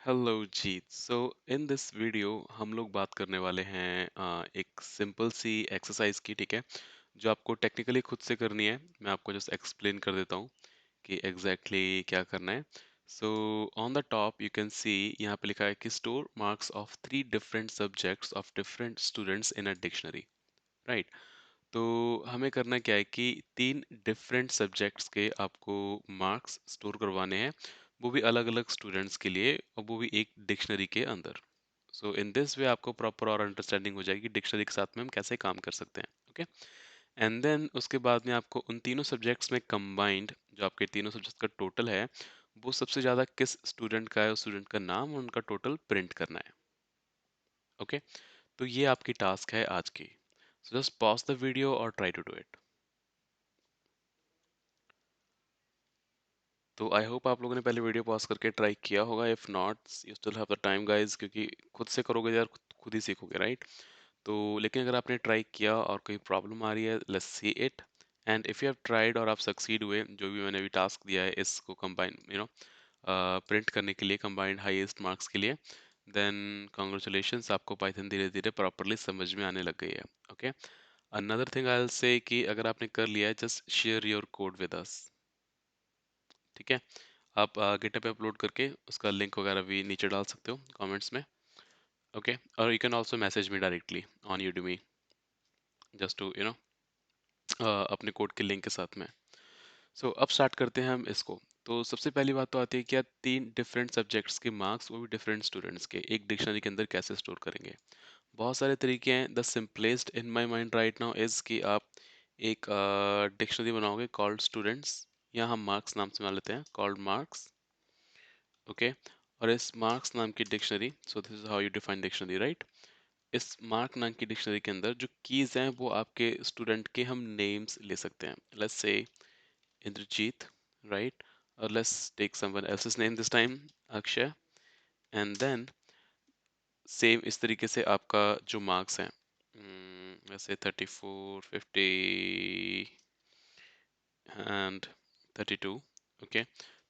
Hello Jeet. In this video हम लोग बात करने वाले हैं एक सिंपल सी एक्सरसाइज की। ठीक है, जो आपको टेक्निकली खुद से करनी है। मैं आपको जस्ट एक्सप्लेन कर देता हूँ कि एग्जैक्टली क्या करना है। So on the top you can सी यहाँ पे लिखा है कि store marks of 3 different subjects of different students in a dictionary. Right. तो हमें करना क्या है कि 3 डिफरेंट सब्जेक्ट्स के आपको मार्क्स स्टोर करवाने हैं, वो भी अलग अलग स्टूडेंट्स के लिए, और वो भी एक डिक्शनरी के अंदर। सो इन दिस वे आपको प्रॉपर और अंडरस्टैंडिंग हो जाएगी डिक्शनरी के साथ में हम कैसे काम कर सकते हैं। ओके। एंड देन उसके बाद में आपको उन तीनों सब्जेक्ट्स में कंबाइंड जो आपके तीनों सब्जेक्ट्स का टोटल है, वो सबसे ज़्यादा किस स्टूडेंट का है, उस स्टूडेंट का नाम और उनका टोटल प्रिंट करना है। ओके। तो ये आपकी टास्क है आज की। So just pause the video और ट्राई टू डू इट। तो आई होप आप लोगों ने पहले वीडियो पॉज करके ट्राई किया होगा। If not, you still have the time guys, क्योंकि खुद से करोगे यार खुद ही सीखोगे, राइट। तो लेकिन अगर आपने ट्राई किया और कोई प्रॉब्लम आ रही है, let's see it. And if you have tried और आप सक्सीड हुए, जो भी मैंने अभी टास्क दिया है इसको कंबाइन प्रिंट करने के लिए, कंबाइंड हाईएस्ट मार्क्स के लिए, देन कॉन्ग्रेचुलेशंस, आपको पाइथन धीरे धीरे प्रॉपरली समझ में आने लग गई है। Okay. Another thing I will say कि अगर आपने कर लिया है, just share your code with us. ठीक है, आप गिटहब पे अपलोड करके उसका लिंक वगैरह भी नीचे डाल सकते हो कमेंट्स में। ओके। और you can also message me directly on Udemy, just to अपने कोड के लिंक के साथ में। सो अब स्टार्ट करते हैं हम इसको। तो सबसे पहली बात तो आती है कि आप 3 डिफरेंट सब्जेक्ट्स के मार्क्स, वो भी डिफरेंट स्टूडेंट्स के, एक डिक्शनरी के अंदर कैसे स्टोर करेंगे। बहुत सारे तरीके हैं। The simplest in my mind right now is कि आप एक डिक्शनरी बनाओगे कॉल्ड स्टूडेंट्स, या हम मार्क्स नाम से बना लेते हैं, कॉल्ड मार्क्स। ओके। और इस मार्क्स नाम की dictionary, so this is how you define dictionary, right. इस मार्क नाम की डिक्शनरी के अंदर जो कीज हैं, वो आपके स्टूडेंट के हम नेम्स ले सकते हैं। Let's say Indrajit, right. और let's take someone else's name this time, Akshay. And then same इस तरीके से आपका जो मार्क्स हैं, वैसे 34, 50 एंड 32। ओके।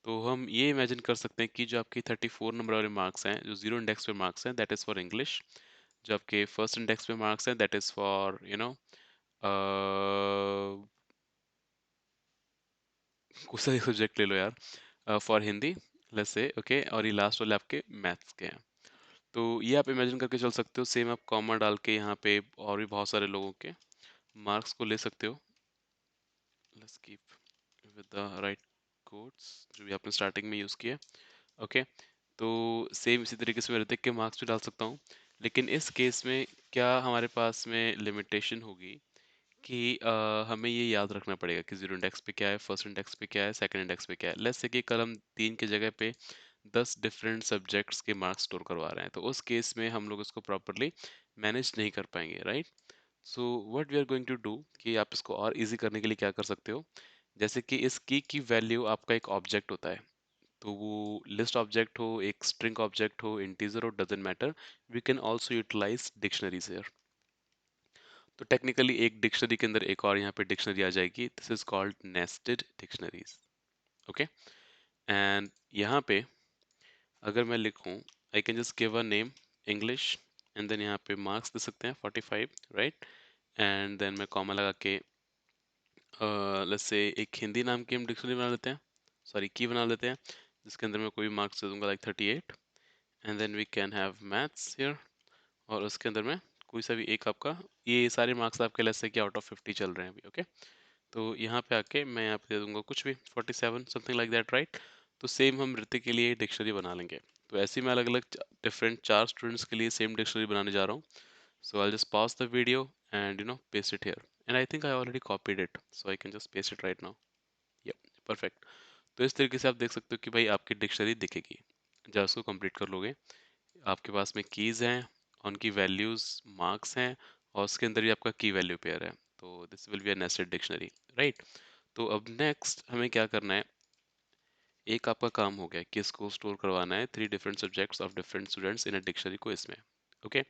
तो हम ये इमेजिन कर सकते हैं कि जो आपकी 34 नंबर वाले मार्क्स हैं, जो जीरो इंडेक्स पे मार्क्स हैं, दैट इज़ फॉर इंग्लिश। जो आपके फर्स्ट इंडेक्स पे मार्क्स हैं, दैट इज़ फॉर कोई सा सब्जेक्ट ले लो यार, for Hindi, let's say. Okay. और ये लास्ट वाले आपके मैथ्स के हैं। तो ये आप इमेजिन करके चल सकते हो। सेम आप कॉमा डाल के यहाँ पे और भी बहुत सारे लोगों के मार्क्स को ले सकते हो। Let's keep with the right codes जो भी आपने स्टार्टिंग में यूज़ किया। ओके। तो सेम इसी तरीके से मैं ऋतिक के मार्क्स भी डाल सकता हूँ। लेकिन इस केस में क्या हमारे पास में लिमिटेशन होगी कि हमें ये याद रखना पड़ेगा कि जीरो इंडेक्स पे क्या है, फर्स्ट इंडेक्स पे क्या है, सेकंड इंडेक्स पे क्या है। लेट्स से कि कल हम 3 की जगह पे 10 डिफरेंट सब्जेक्ट्स के मार्क्स स्टोर करवा रहे हैं, तो उस केस में हम लोग इसको प्रॉपरली मैनेज नहीं कर पाएंगे, right. So what we are going to do कि आप इसको और इजी करने के लिए क्या कर सकते हो, जैसे कि इस की वैल्यू आपका एक ऑब्जेक्ट होता है। तो वो लिस्ट ऑब्जेक्ट हो, एक स्ट्रिंग ऑब्जेक्ट हो, इंटीजर हो, doesn't matter. We can also utilize dictionaries here. तो टेक्निकली एक डिक्शनरी के अंदर एक और यहाँ पे डिक्शनरी आ जाएगी। This is called nested dictionaries. Okay. And यहाँ पे अगर मैं लिखूँ, I can just give a name English, and then यहाँ पे मार्क्स दे सकते हैं 45, राइट। एंड देन मैं कॉमा लगा के लेट्स से एक हिंदी नाम की हम डिक्शनरी बना लेते हैं, सॉरी की बना लेते हैं, जिसके अंदर मैं कोई भी मार्क्स दे दूंगा like 38। And then we can have maths here, और उसके अंदर में कोई सा भी एक आपका, ये सारे मार्क्स आपके लेट्स से कि आउट ऑफ 50 चल रहे हैं अभी। ओके। तो यहाँ पे आके मैं यहाँ पे दे दूंगा कुछ भी 47, समथिंग लाइक दैट, राइट। तो सेम हम नृत्य के लिए डिक्शनरी बना लेंगे। तो ऐसे ही मैं अलग अलग डिफरेंट 4 स्टूडेंट्स के लिए सेम डिक्शनरी बनाने जा रहा हूँ। So I'll just pause the video and paste it here. And I think I already copied it, so I can just paste it right now. Yep, perfect. तो इस तरीके से आप देख सकते हो कि भाई आपकी डिक्शनरी दिखेगी। जब उसको कंप्लीट कर लोगे, आपके पास में कीज हैं, उनकी वैल्यूज मार्क्स हैं, और उसके अंदर भी आपका की वैल्यू पेयर है। तो this will be a nested dictionary, right. तो अब नेक्स्ट हमें क्या करना है, एक आपका काम हो गया कि इसको स्टोर करवाना है 3 different subjects of different students in a dictionary को इसमें। ओके।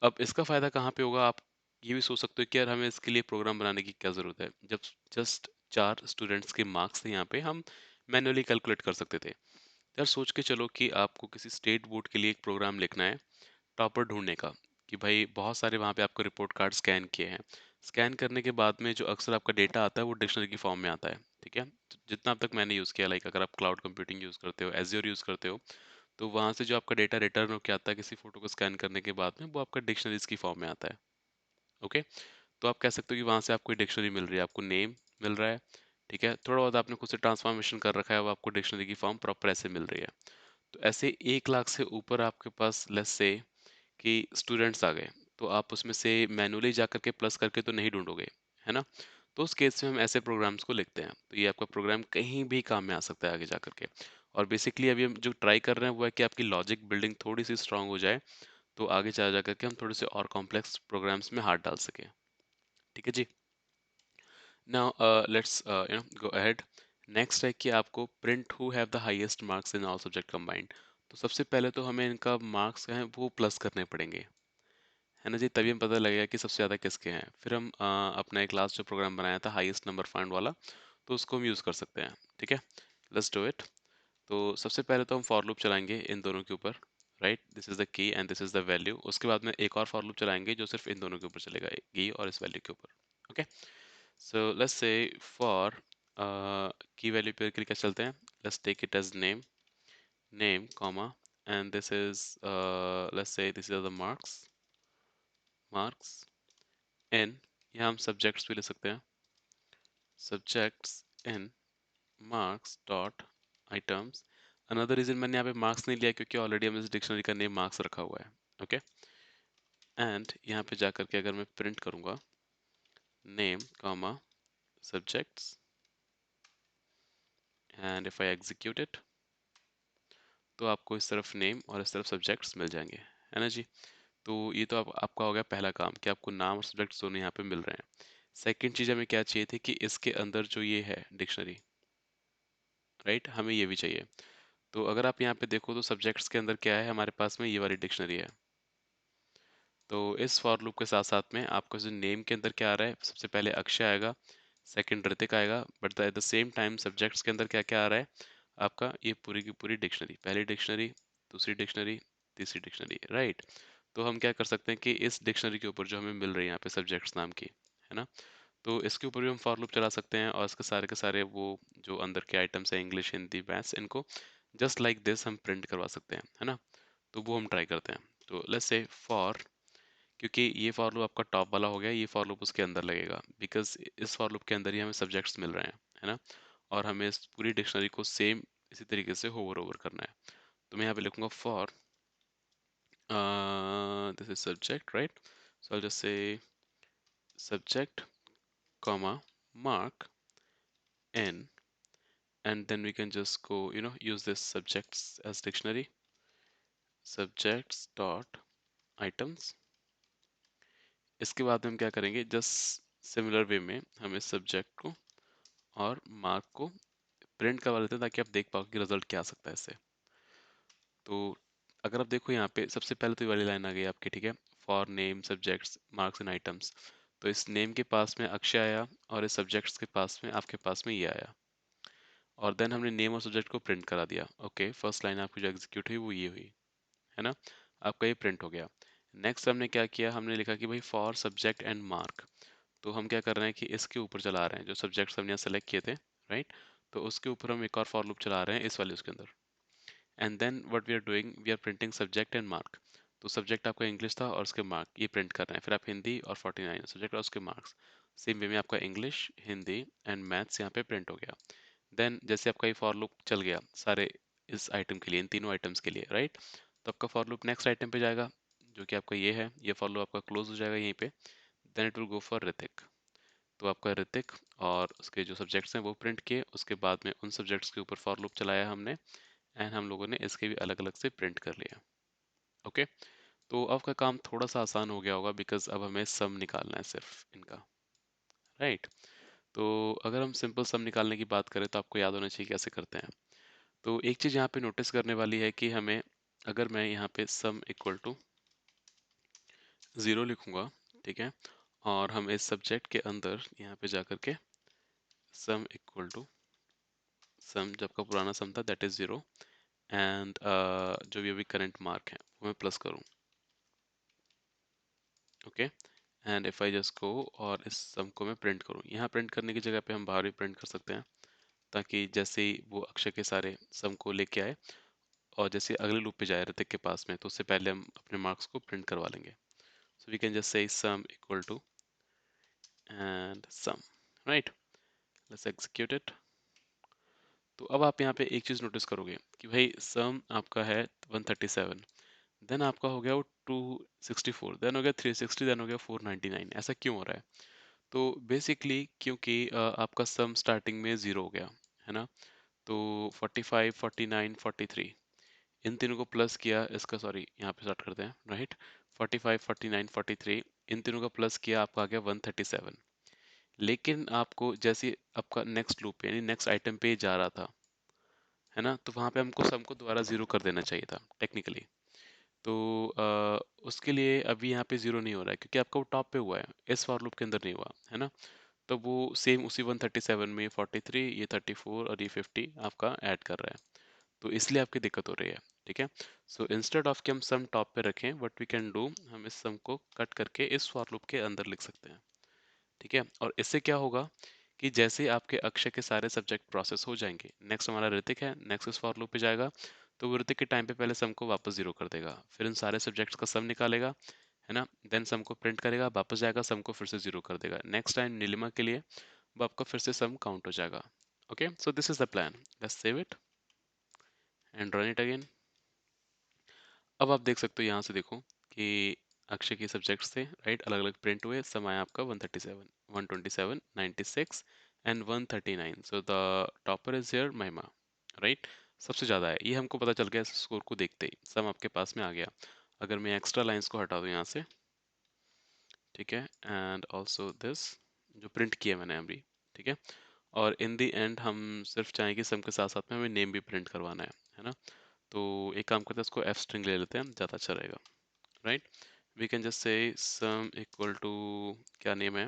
अब इसका फ़ायदा कहाँ पे होगा, आप ये भी सोच सकते हो कि यार हमें इसके लिए प्रोग्राम बनाने की क्या ज़रूरत है, जब जस्ट 4 स्टूडेंट्स के मार्क्स थे यहाँ पे, हम मैन्युअली कैलकुलेट कर सकते थे। यार सोच के चलो कि आपको किसी स्टेट बोर्ड के लिए एक प्रोग्राम लिखना है टॉपर ढूंढने का, कि भाई बहुत सारे वहाँ पे आपको रिपोर्ट कार्ड स्कैन किए हैं। स्कैन करने के बाद में जो अक्सर आपका डेटा आता है वो डिक्शनरी की फॉर्म में आता है। ठीक है, तो जितना अब तक मैंने यूज़ किया, लाइक अगर आप क्लाउड कंप्यूटिंग यूज़ करते हो, एज्योर यूज़ करते हो, तो वहाँ से जो आपका डेटा रिटर्न होकर आता है किसी फोटो को स्कैन करने के बाद में, वो आपका डिक्शनरीज की फॉर्म में आता है। ओके, तो आप कह सकते हो कि वहाँ से आपको डिक्शनरी मिल रही है, आपको नेम मिल रहा है। ठीक है, थोड़ा बहुत आपने खुद से ट्रांसफॉर्मेशन कर रखा है, वो आपको डिक्शनरी की फॉर्म प्रॉपर ऐसे मिल रही है। तो ऐसे 1 लाख से ऊपर आपके पास लेट्स से कि स्टूडेंट्स आ गए, तो आप उसमें से मैनुअली जा करके प्लस करके तो नहीं ढूंढोगे, है ना? तो उस केस में हम ऐसे प्रोग्राम्स को लिखते हैं, तो ये आपका प्रोग्राम कहीं भी काम में आ सकता है आगे जा करके। और बेसिकली अभी हम जो ट्राई कर रहे हैं वो है कि आपकी लॉजिक बिल्डिंग थोड़ी सी स्ट्रांग हो जाए, तो आगे जा करके हम थोड़े से और कॉम्प्लेक्स प्रोग्राम्स में हाथ डाल सकें। ठीक है जी। Now let's go ahead. Next है कि आपको print who have the highest marks in all subject combined. तो सबसे पहले तो हमें इनका मार्क्स हैं वो प्लस करने पड़ेंगे, है ना जी, तभी हमें पता लगेगा कि सबसे ज़्यादा किसके हैं। फिर हम अपना एक लास्ट जो प्रोग्राम बनाया था हाईएस्ट नंबर फाइंड वाला, तो उसको हम यूज़ कर सकते हैं। ठीक है, लेट्स डू इट। तो सबसे पहले तो हम फॉर लूप चलाएंगे इन दोनों के ऊपर, right, this is the key and this is the value. उसके बाद में एक और फॉर लूप चलाएंगे जो सिर्फ इन दोनों के ऊपर चलेगा, की और इस वैल्यू के ऊपर। Okay, so let's say for key value पे क्या चलते हैं, let's take it as name, name comma, and this is let's say this is the marks, marks in, यहाँ हम सब्जेक्ट्स भी ले सकते हैं, subjects in marks dot items. Another reason मैंने यहाँ पे मार्क्स नहीं लिया क्योंकि ऑलरेडी हमने इस डिक्शनरी का नेम मार्क्स रखा हुआ है। ओके, एंड यहाँ पे जा करके अगर मैं प्रिंट करूँगा name comma subjects, and if I execute it, तो आपको इस तरफ नेम और इस तरफ सब्जेक्ट्स मिल जाएंगे, है ना जी। तो ये तो आपका हो गया पहला काम कि आपको नाम और सब्जेक्ट्स दोनों यहाँ पे मिल रहे हैं। सेकंड चीज़ हमें क्या चाहिए थी कि इसके अंदर जो ये है डिक्शनरी, राइट, हमें ये भी चाहिए। तो अगर आप यहाँ पे देखो तो सब्जेक्ट्स के अंदर क्या है, हमारे पास में ये वाली डिक्शनरी है। तो इस फॉर लूप के साथ साथ में आपको जो नेम के अंदर क्या आ रहा है, सबसे पहले अक्षय आएगा, सेकंड ऋतिक आएगा, but at the same time subjects के अंदर क्या क्या आ रहा है, आपका ये पूरी की पूरी डिक्शनरी, पहली डिक्शनरी, दूसरी डिक्शनरी, तीसरी डिक्शनरी, राइट। तो हम क्या कर सकते हैं कि इस डिक्शनरी के ऊपर जो हमें मिल रही है यहाँ पे सब्जेक्ट्स नाम की, है ना, तो इसके ऊपर भी हम फॉर लूप चला सकते हैं और इसके सारे के सारे वो जो अंदर के आइटम्स हैं, इंग्लिश, हिंदी, मैथ्स, इनको जस्ट लाइक दिस हम प्रिंट करवा सकते हैं, है ना। तो वो हम ट्राई करते हैं। तो लेट्स से फॉर, क्योंकि ये फॉर लूप आपका टॉप वाला हो गया, ये फॉर लूप उसके अंदर लगेगा, बिकॉज इस फॉर लूप के अंदर ही हमें सब्जेक्ट्स मिल रहे हैं, है ना, और हमें इस पूरी डिक्शनरी को सेम इसी तरीके से होवर ओवर करना है। तो मैं यहाँ पे लिखूंगा for this is subject, right, so I just say subject comma mark n, and then we can just go use this subjects as dictionary, subjects dot items। इसके बाद हम क्या करेंगे, जस्ट सिमिलर वे में हम इस सब्जेक्ट को और मार्क को प्रिंट करवा लेते हैं ताकि आप देख पाओ कि रिजल्ट क्या आ सकता है इससे। तो अगर आप देखो यहाँ पे सबसे पहले तो ये वाली लाइन आ गई आपकी, ठीक है, for name subjects marks and items. तो इस नेम के पास में अक्षय आया और इस सब्जेक्ट्स के पास में आपके पास में ये आया, और देन हमने नेम और सब्जेक्ट को प्रिंट करा दिया। ओके, फर्स्ट लाइन आपकी जो एग्जीक्यूट हुई वो ये हुई, है ना, आपका ये प्रिंट हो गया। नेक्स्ट हमने क्या किया, हमने लिखा कि भाई फॉर सब्जेक्ट एंड मार्क। तो हम क्या कर रहे हैं कि इसके ऊपर चला रहे हैं जो सब्जेक्ट्स हमने यहाँ सेलेक्ट किए थे, राइट, तो उसके ऊपर हम एक और फॉर लूप चला रहे हैं इस वैल्यूज के अंदर, and then what we are doing, we are printing subject and mark. तो सब्जेक्ट आपका इंग्लिश था और उसके मार्क ये प्रिंट कर रहे हैं, फिर आप हिंदी और 49 सब्जेक्ट और उसके मार्क्स, सेम वे में आपका इंग्लिश, हिंदी एंड मैथ्स यहाँ पे प्रिंट हो गया। देन जैसे आपका ये फॉर लूप चल गया सारे इस आइटम के लिए, इन तीनों आइटम्स के लिए, राइट, तो आपका फॉर लूप नेक्स्ट आइटम पे जाएगा जो कि आपका ये है, ये फॉर लूप आपका क्लोज हो जाएगा यहीं पे। Then it will go for Hrithik. तो आपका ऋतिक और उसके जो सब्जेक्ट्स हैं वो प्रिंट किए, उसके बाद में उन सब्जेक्ट्स के ऊपर फॉर लूप चलाया हमने, एंड हम लोगों ने इसके भी अलग अलग से प्रिंट कर लिया। ओके, तो आपका काम थोड़ा सा आसान हो गया होगा बिकॉज अब हमें सम निकालना है सिर्फ इनका, राइट। तो अगर हम सिंपल सम निकालने की बात करें तो आपको याद होना चाहिए कैसे करते हैं। तो एक चीज़ यहाँ पे नोटिस करने वाली है कि हमें, अगर मैं यहाँ पे सम इक्वल टू 0 लिखूंगा, ठीक है, और हम इस सब्जेक्ट के अंदर यहाँ पे जा करके सम इक्वल टू सम, जब का पुराना सम था दैट इज 0, एंड जो भी अभी करंट मार्क है वो मैं प्लस करूँ। Okay, and if I just गो और इस सम को मैं प्रिंट करूँ, यहाँ प्रिंट करने की जगह पे हम बाहर भी प्रिंट कर सकते हैं, ताकि जैसे ही वो अक्षय के सारे सम को लेके आए और जैसे अगले लूप पे जाए ऋतिक के पास में, तो उससे पहले हम अपने मार्क्स को प्रिंट करवा लेंगे। सो we can just say sum equal to and sum, right. Let's execute it. तो अब आप यहाँ पे एक चीज़ नोटिस करोगे कि भाई सम आपका है 137, देन आपका हो गया वो 264, देन हो गया 360, देन हो गया 499। ऐसा क्यों हो रहा है? तो बेसिकली क्योंकि आपका सम स्टार्टिंग में ज़ीरो हो गया है ना। तो 45, 49, 43 इन तीनों को प्लस किया, इसका सॉरी यहाँ पे स्टार्ट करते हैं, राइट। 45, 49, 43 इन तीनों का प्लस किया, आपका आ गया 137। लेकिन आपको जैसे आपका नेक्स्ट लूप यानी नेक्स्ट आइटम पे जा रहा था, है ना, तो वहाँ पे हमको सम को दोबारा ज़ीरो कर देना चाहिए था टेक्निकली। तो उसके लिए अभी यहाँ पे ज़ीरो नहीं हो रहा है, क्योंकि आपका वो टॉप पे हुआ है, इस फॉर लूप के अंदर नहीं हुआ है ना। तो वो सेम उसी 137 में 43, ये 34 और ये 50 आपका ऐड कर रहा है, तो इसलिए आपकी दिक्कत हो रही है। ठीक है, सो इंस्टेड ऑफ कि हम सम टॉप पे रखें, व्हाट वी कैन डू, हम इस सम को कट करके इस फॉर लूप के अंदर लिख सकते हैं। ठीक है, और इससे क्या होगा कि जैसे आपके अक्षय के सारे सब्जेक्ट प्रोसेस हो जाएंगे, नेक्स्ट हमारा ऋतिक है, नेक्स्ट इस फॉर लूप पे जाएगा, तो वो ऋतिक के टाइम पे पहले सम को वापस जीरो कर देगा, फिर इन सारे सब्जेक्ट्स का सम निकालेगा, है ना, देन सम को प्रिंट करेगा, वापस जाएगा, सम को फिर से जीरो कर देगा, नेक्स्ट टाइम नीलिमा के लिए वो आपका फिर से सम काउंट हो जाएगा। Okay, so this is the plan. Let's save it and run it again. अब आप देख सकते हो, यहाँ से देखो कि अक्षय के सब्जेक्ट्स थे, राइट, अलग अलग प्रिंट हुए, सम आया आपका 137, 127, 96 and 139। So the topper is here महिमा, राइट, सबसे ज़्यादा है, ये हमको पता चल गया स्कोर को देखते ही, सम आपके पास में आ गया। अगर मैं एक्स्ट्रा लाइंस को हटा दूँ यहाँ से, ठीक है, एंड ऑल्सो दिस जो प्रिंट किया मैंने अभी, ठीक है, और इन दी एंड हम सिर्फ चाहें कि सम के साथ साथ में हमें नेम भी प्रिंट करवाना है ना। तो एक काम करते हैं, इसको एफ स्ट्रिंग ले लेते हैं, ज़्यादा अच्छा रहेगा, right. We can just say sum equal to, क्या नेम है,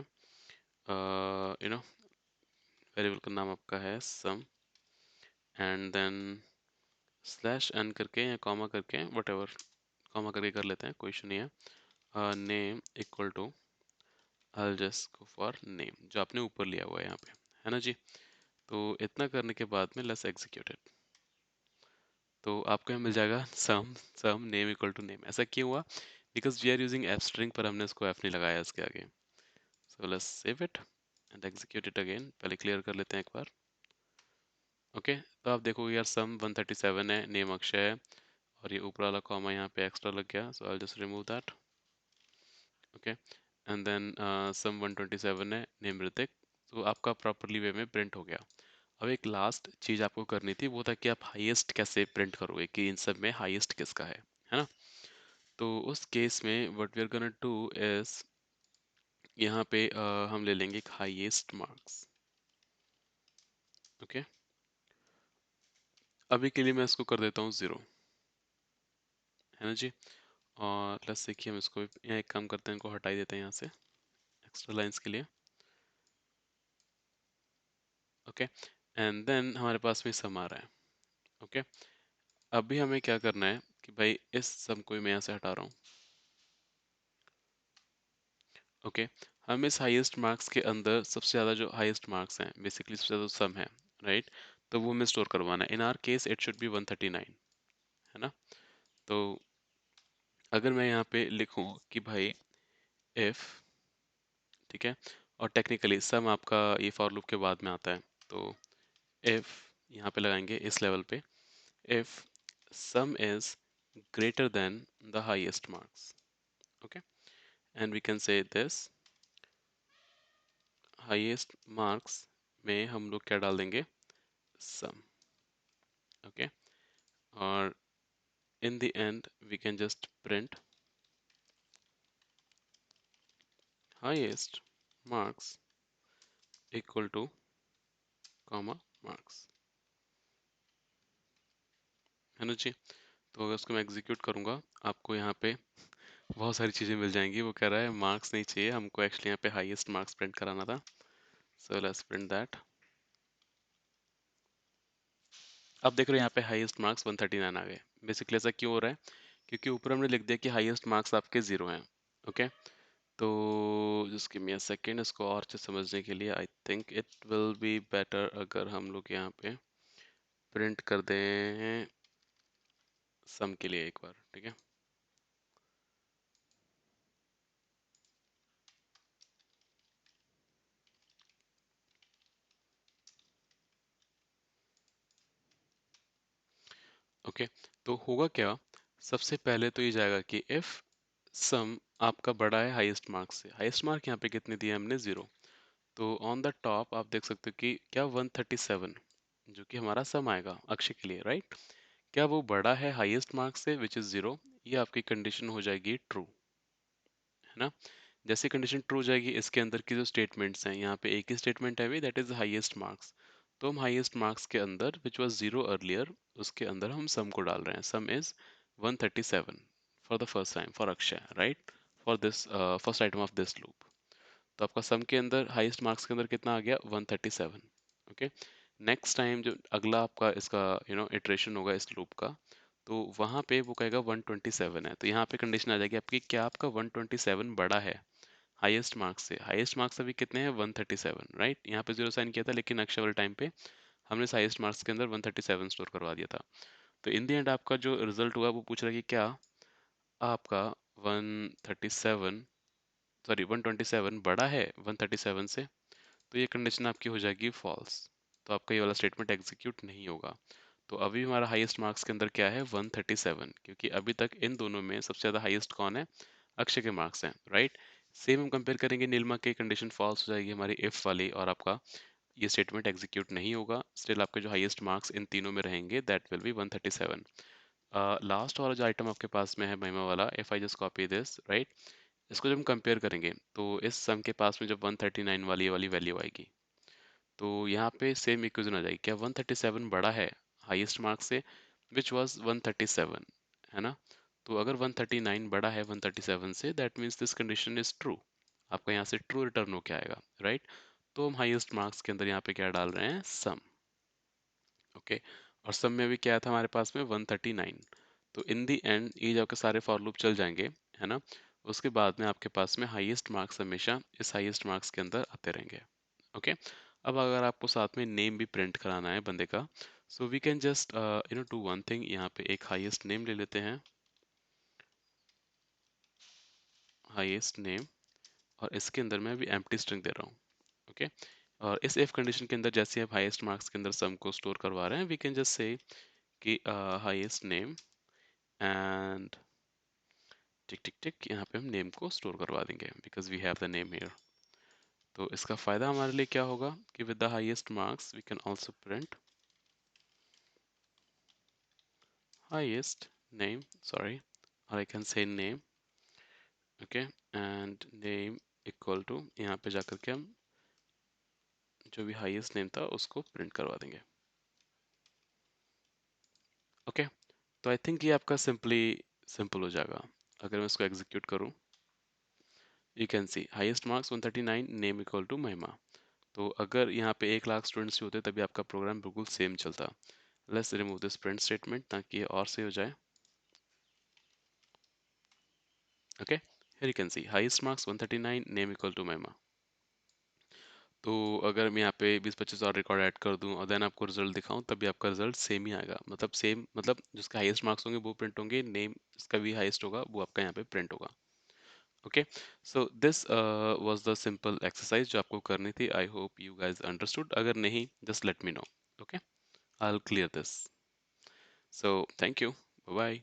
वेरिएबल का नाम आपका है sum, and then slash n करके या कॉमा करके, वट एवर, कॉमा करके कर लेते हैं, कोई इशू नहीं है। Name equal to, I just go for name जो आपने ऊपर लिया हुआ है यहाँ पे, है ना जी। तो इतना करने के बाद में लेट्स एग्जीक्यूट इट। तो आपको यहाँ मिल जाएगा sum, sum name equal to name. ऐसा क्यों हुआ? Because we are using f string, पर हमने इसको एफ नहीं लगाया इसके आगे। So let's save it and execute it again. पहले क्लियर कर लेते हैं एक बार। ओके, तो आप देखोगे यार सम 137 है, नेम अक्षय है, और ये ऊपर वाला कॉमा यहाँ पे एक्स्ट्रा लग गया, so I just remove that. Okay, and then sum 127 है, नेम ऋतिक, तो आपका प्रॉपरली वे में प्रिंट हो गया। अब एक लास्ट चीज़ आपको करनी थी, वो था कि आप हाईएस्ट कैसे प्रिंट करोगे, कि इन सब में हाईएस्ट किसका है ना। तो उस केस में what we are gonna do is, यहाँ पे हम ले लेंगे एक हाईएस्ट मार्क्स। ओके, अभी के लिए मैं इसको कर देता हूँ 0, है ना जी। और लेट्स से कि हम इसको यहाँ एक काम करते हैं, इनको हटा ही देते हैं यहाँ से एक्स्ट्रा लाइंस के लिए। ओके, एंड देन हमारे पास में सम आ रहा है। ओके, अभी हमें क्या करना है कि भाई इस सम को मैं यहाँ से हटा रहा हूँ। ओके, हम इस हाईएस्ट मार्क्स के अंदर सबसे ज़्यादा जो हाईएस्ट मार्क्स हैं, बेसिकली सबसे ज़्यादा सम है, राइट, तो वो हमें स्टोर करवाना है। इन are case it should be 139, है ना। तो अगर मैं यहाँ पे लिखूँ कि भाई इफ़, ठीक है, और टेक्निकली सम आपका ये फॉर लूप के बाद में आता है, तो इफ़ यहाँ पे लगाएंगे इस लेवल पे, if sum is greater than the highest marks. Okay, and we can say this highest marks में हम लोग क्या डाल देंगे, सम। ओके, और in the end we can just print highest marks equal to comma marks, है ना जी। तो अगर उसको मैं एग्जीक्यूट करूँगा, आपको यहाँ पे बहुत सारी चीज़ें मिल जाएंगी। वो कह रहा है मार्क्स नहीं चाहिए हमको, एक्चुअली यहाँ पे हाईएस्ट मार्क्स प्रिंट कराना था। So let's print that. अब देख रहे हो यहाँ पे हाईएस्ट मार्क्स 139 आ गए। बेसिकली ऐसा क्यों हो रहा है? क्योंकि ऊपर हमने लिख दिया कि हाईएस्ट मार्क्स आपके 0 हैं। ओके, तो just give me a second, इसको और अच्छे समझने के लिए I think it will be better अगर हम लोग यहाँ पे प्रिंट कर दें सम के लिए एक बार, ठीक है। ओके, तो होगा क्या, सबसे पहले तो ये जाएगा कि इफ सम आपका बड़ा है हाईएस्ट मार्क्स से। हाईएस्ट मार्क यहाँ पे कितने दिए हमने? 0। तो ऑन द टॉप आप देख सकते हो कि क्या 137 जो कि हमारा सम आएगा अक्षय के लिए, राइट? क्या वो बड़ा है हाईएस्ट मार्क्स से विच इज़ 0? ये आपकी कंडीशन हो जाएगी ट्रू, है ना। जैसे कंडीशन ट्रू हो जाएगी, इसके अंदर की जो स्टेटमेंट्स हैं, यहाँ पे एक ही स्टेटमेंट है भी, दैट इज हाईएस्ट मार्क्स। तो हम हाईएस्ट मार्क्स के अंदर विच वाज 0 अर्लियर, उसके अंदर हम सम को डाल रहे हैं। सम is 137 for the first time for Akshay, right, for this first item of this loop. तो आपका सम के अंदर हाईएस्ट मार्क्स के अंदर कितना आ गया? 137। ओके, नेक्स्ट टाइम जो अगला आपका इसका इटरेशन होगा इस लूप का, तो वहाँ पे वो कहेगा 127 है। तो यहाँ पे कंडीशन आ जाएगी आपकी, क्या आपका 127 बड़ा है हाईएस्ट मार्क्स से? हाईएस्ट मार्क्स अभी कितने हैं? 137, राइट। यहाँ पे जीरो साइन किया था, लेकिन अक्षय वाले टाइम पे हमने हाईएस्ट मार्क्स के अंदर 137 स्टोर करवा दिया था। तो इन द एंड आपका जो रिजल्ट हुआ वो पूछ रहा है कि क्या आपका 137 सॉरी 127 बड़ा है 137 से? तो ये कंडीशन आपकी हो जाएगी फॉल्स। तो आपका ये वाला स्टेटमेंट एग्जीक्यूट नहीं होगा। तो अभी हमारा हाईएस्ट मार्क्स के अंदर क्या है? 137, क्योंकि अभी तक इन दोनों में सबसे ज़्यादा हाईएस्ट कौन है? अक्षय के मार्क्स हैं, राइट। सेम हम कंपेयर करेंगे, नीलिमा की कंडीशन फॉल्स हो जाएगी हमारी इफ वाली, और आपका ये स्टेटमेंट एग्जीक्यूट नहीं होगा। स्टिल आपके जो हाईएस्ट मार्क्स इन तीनों में रहेंगे दैट विल बी 137। लास्ट वाला जो आइटम आपके पास में है महिमा वाला, if I just copy this, right, इसको जब हम कंपेयर करेंगे तो इस सम के पास में जब 139 वाली ये वाली वैल्यू आएगी, तो यहाँ पे सेम इक्वेशन आ जाएगी। क्या 137 बड़ा है हाईएस्ट मार्क्स से विच वाज 137, है ना। तो अगर 139 बड़ा है 137 से, that means this condition is true. आपका यहाँ से ट्रू रिटर्न होके आएगा, राइट। तो हम हाईएस्ट मार्क्स के अंदर यहाँ पे क्या डाल रहे हैं? सम। ओके, और सम में भी क्या था हमारे पास में? 139। तो इन दी एंड ये जो आपके सारे फॉर लूप चल जाएंगे, है ना। उसके बाद में आपके पास में हाईएस्ट मार्क्स हमेशा इस हाईएस्ट मार्क्स के अंदर आते रहेंगे। ओके, अब अगर आपको साथ में नेम भी प्रिंट कराना है बंदे का, so we can just do one thing, यहाँ पे एक हाईएस्ट नेम ले लेते हैं, हाईएस्ट नेम, और इसके अंदर मैं अभी एम्प्टी स्ट्रिंग दे रहा हूँ। ओके, और इस इफ कंडीशन के अंदर जैसे आप हाईएस्ट मार्क्स के अंदर सम को स्टोर करवा रहे हैं, वी कैन जस्ट से कि highest name and tick tick tick, यहाँ पे हम नेम को स्टोर करवा देंगे because we have the name here. तो इसका फ़ायदा हमारे लिए क्या होगा कि with the highest marks we can also print highest name, sorry, or I can say name, okay, and name equal to, यहाँ पे जाकर के हम जो भी हाईएस्ट नेम था उसको प्रिंट करवा देंगे। ओके, तो आई थिंक ये आपका सिंपल हो जाएगा। अगर मैं इसको एग्जीक्यूट करूँ, you can see highest marks 139, name equal to Mahima. तो अगर यहाँ पे 1 लाख स्टूडेंट्स होते तभी आपका प्रोग्राम बिल्कुल सेम चलता। Let's remove this print statement ताकि ये और सही हो जाए। Okay, here you can see highest marks 139, name equal to Mahima. तो अगर मैं यहाँ पे 20-25 और रिकॉर्ड ऐड कर दूँ और देन आपको रिजल्ट दिखाऊं, तभी आपका रिजल्ट सेम ही आएगा। मतलब सेम, मतलब जिसके हाईएस्ट मार्क्स होंगे वो प्रिंट होंगे, नेम जिसका भी हाईएस्ट होगा वो आपका यहाँ पे प्रिंट होगा। Okay, so this was the simple exercise जो आपको करनी थी। I hope you guys understood. अगर नहीं, just let me know. Okay, I will clear this. So thank you, bye bye.